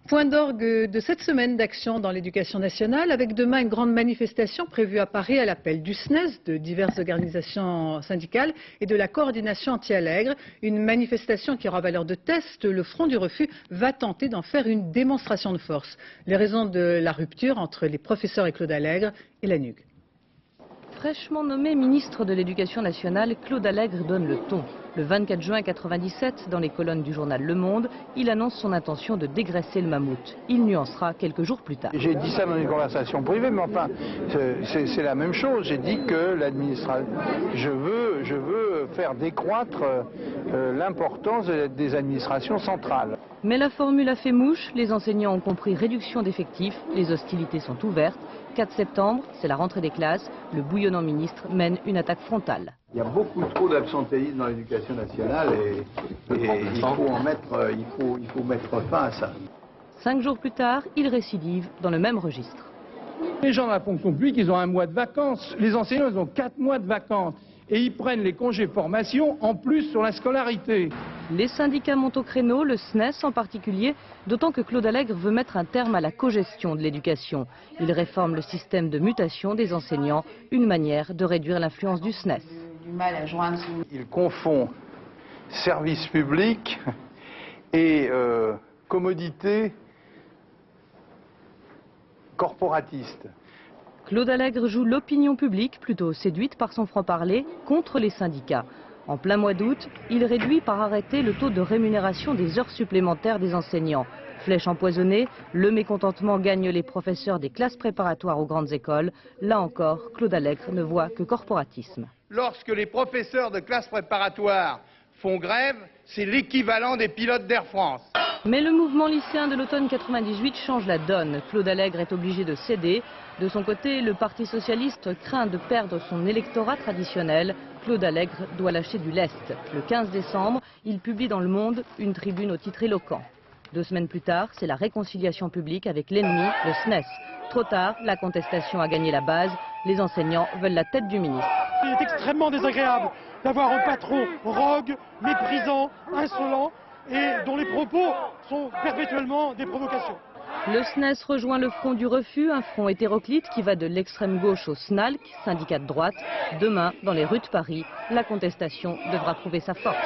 Point d'orgue de cette semaine d'action dans l'éducation nationale, avec demain une grande manifestation prévue à Paris à l'appel du SNES, de diverses organisations syndicales et de la coordination anti-allègre. Une manifestation qui aura valeur de test. Le Front du Refus va tenter d'en faire une démonstration de force. Les raisons de la rupture entre les professeurs et Claude Allègre et la NUG. Fraîchement nommé ministre de l'Éducation nationale, Claude Allègre donne le ton. Le 24 juin 1997, dans les colonnes du journal Le Monde, il annonce son intention de dégraisser le mammouth. Il nuancera quelques jours plus tard. J'ai dit ça dans une conversation privée, mais enfin, c'est la même chose. J'ai dit que l'administration, je veux faire décroître l'importance des administrations centrales. Mais la formule a fait mouche, les enseignants ont compris réduction d'effectifs, les hostilités sont ouvertes. 4 septembre, c'est la rentrée des classes, le bouillonnant ministre mène une attaque frontale. Il y a beaucoup trop d'absentéisme dans l'éducation nationale et il faut mettre fin à ça. 5 jours plus tard, il récidive dans le même registre. Les gens de la fonction publique, ils ont 1 mois de vacances. Les enseignants, ils ont 4 mois de vacances. Et ils prennent les congés formation en plus sur la scolarité. Les syndicats montent au créneau, le SNES en particulier, d'autant que Claude Allègre veut mettre un terme à la cogestion de l'éducation. Il réforme le système de mutation des enseignants, une manière de réduire l'influence du SNES. Il confond service public et commodité corporatiste. Claude Allègre joue l'opinion publique, plutôt séduite par son franc-parler, contre les syndicats. En plein mois d'août, il réduit par arrêté le taux de rémunération des heures supplémentaires des enseignants. Flèche empoisonnée, le mécontentement gagne les professeurs des classes préparatoires aux grandes écoles. Là encore, Claude Allègre ne voit que corporatisme. Lorsque les professeurs de classes préparatoires font grève, c'est l'équivalent des pilotes d'Air France. Mais le mouvement lycéen de l'automne 98 change la donne. Claude Allègre est obligé de céder. De son côté, le Parti socialiste craint de perdre son électorat traditionnel. Claude Allègre doit lâcher du lest. Le 15 décembre, il publie dans Le Monde une tribune au titre éloquent. 2 semaines plus tard, c'est la réconciliation publique avec l'ennemi, le SNES. Trop tard, la contestation a gagné la base. Les enseignants veulent la tête du ministre. Il est extrêmement désagréable d'avoir un patron rogue, méprisant, insolent et dont les propos sont perpétuellement des provocations. Le SNES rejoint le Front du Refus, un front hétéroclite qui va de l'extrême gauche au SNALC, syndicat de droite. Demain, dans les rues de Paris, la contestation devra prouver sa force.